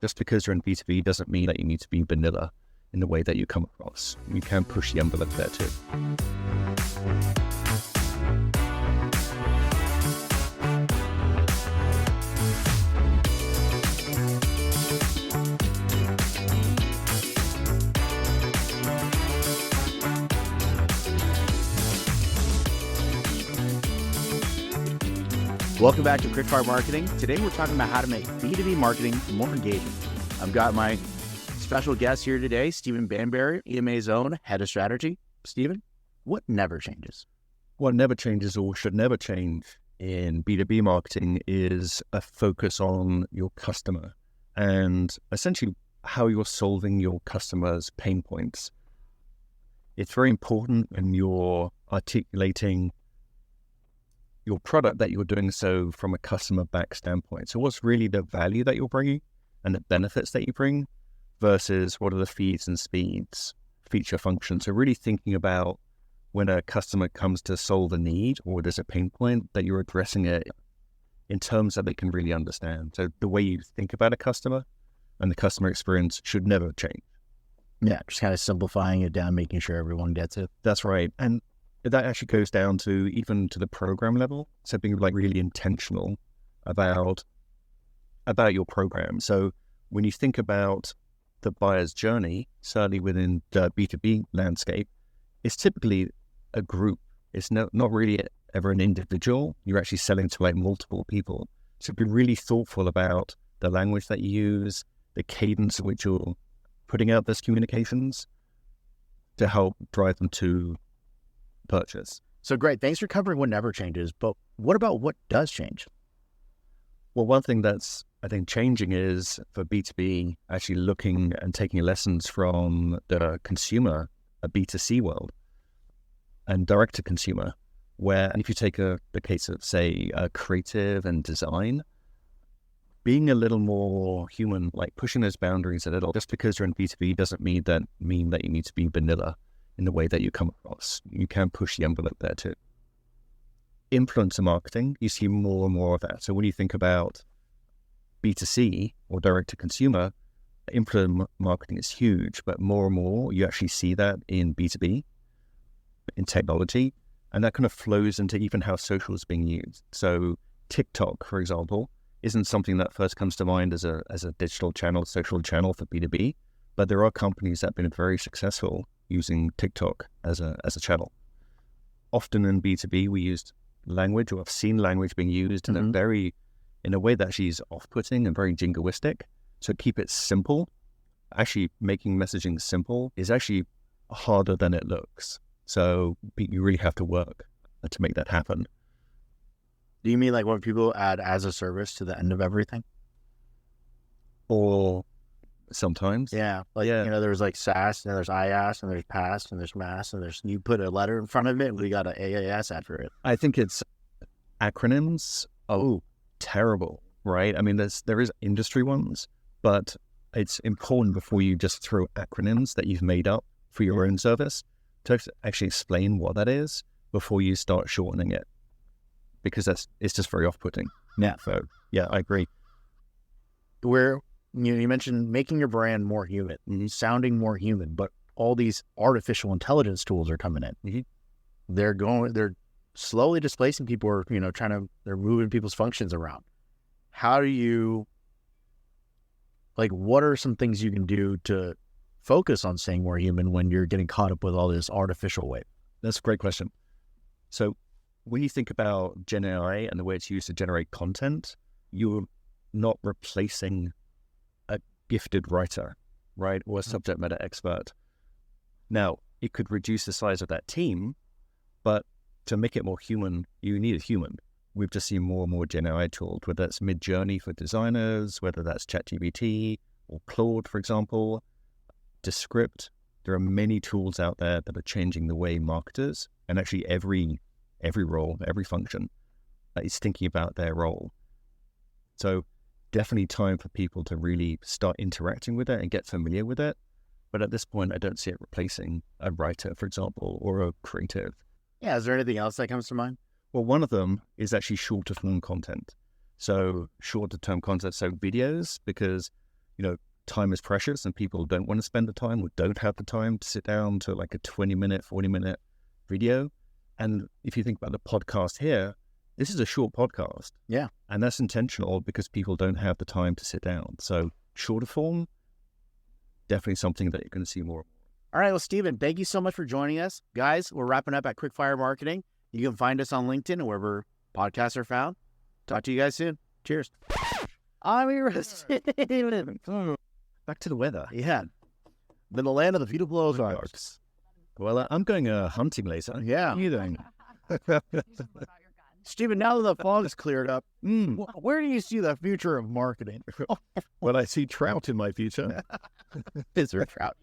Just because you're in B2B doesn't mean that you need to be vanilla in the way that you come across. You can push the envelope there too. Welcome back to Quickfire Marketing. Today we're talking about how to make B2B marketing more engaging. I've got my special guest here today, Stephen Banbury, EMA's own head of strategy. Stephen, what never changes? What never changes or should never change in B2B marketing is a focus on your customer and essentially how you're solving your customers' pain points. It's very important when you're articulating your product that you're doing so from a customer back standpoint. So what's really the value that you're bringing and the benefits that you bring versus what are the feeds and speeds, feature functions. So really thinking about when a customer comes to solve a need or there's a pain point that you're addressing it in terms that they can really understand. So the way you think about a customer and the customer experience should never change. Yeah, just kind of simplifying it down, making sure everyone gets it. That's right. And that actually goes down to even to the program level. So being like really intentional about your program. So when you think about the buyer's journey, certainly within the B2B landscape, it's typically a group. It's not really ever an individual. You're actually selling to like multiple people. So be really thoughtful about the language that you use, the cadence at which you're putting out those communications to help drive them to purchase. So great. Thanks for covering what never changes. But what about what does change? Well, one thing that's, I think, changing is for B2B, actually looking and taking lessons from the consumer, a B2C world, and direct to consumer, where if you take the case of, say, creative and design, being a little more human, like pushing those boundaries a little. Just because you're in B2B doesn't mean that you need to be vanilla in the way that you come across. You can push the envelope there too. Influencer marketing, you see more and more of that. So when you think about B2C or direct to consumer, influencer marketing is huge, but more and more you actually see that in B2B, in technology, and that kind of flows into even how social is being used. So TikTok, for example, isn't something that first comes to mind as a digital channel, social channel for B2B, but there are companies that have been very successful using TikTok as a channel. Often in B2B, we used language, or I've seen language being used in a way that actually is off-putting and very jingoistic. So keep it simple. Actually making messaging simple is actually harder than it looks. So you really have to work to make that happen. Do you mean like when people add as a service to the end of everything? Or sometimes. Yeah. Like, you know, there's like SaaS, and there's IaaS, and there's PaaS, and there's MaaS, and you put a letter in front of it, and we got an AAS after it. I think it's acronyms. Oh, terrible, right? I mean, there is industry ones, but it's important before you just throw acronyms that you've made up for your own service to actually explain what that is before you start shortening it, because it's just very off-putting. Yeah. So yeah, I agree. You mentioned making your brand more human, sounding more human, but all these artificial intelligence tools are coming in. They're slowly displacing people, or, you know, they're moving people's functions around. How do you, what are some things you can do to focus on staying more human when you're getting caught up with all this artificial wave? That's a great question. So when you think about Gen AI and the way it's used to generate content, you're not replacing a gifted writer, right? Or a subject matter expert. Now, it could reduce the size of that team, but to make it more human, you need a human. We've just seen more and more Gen AI tools, whether that's Midjourney for designers, whether that's ChatGPT or Claude, for example, Descript. There are many tools out there that are changing the way marketers, and actually every role, every function is thinking about their role. So definitely time for people to really start interacting with it and get familiar with it. But at this point, I don't see it replacing a writer, for example, or a creative. Yeah. Is there anything else that comes to mind? Well, one of them is actually shorter form content. So shorter term content, so videos, because time is precious and people don't want to spend the time or don't have the time to sit down to like a 20-minute, 40-minute video. And if you think about the podcast here, this is a short podcast. Yeah. And that's intentional because people don't have the time to sit down. So shorter form, definitely something that you're going to see more. All right. Well, Stephen, thank you so much for joining us. Guys, we're wrapping up at Quickfire Marketing. You can find us on LinkedIn and wherever podcasts are found. Talk to you guys soon. Cheers. I'm your Stephen. Back to the weather. Yeah. Then the land of the beautiful Ozarks. Well, I'm going hunting later. Yeah. What are you doing? Stephen, now that the fog is cleared up, where do you see the future of marketing? Well, I see trout in my future. Is there a trout?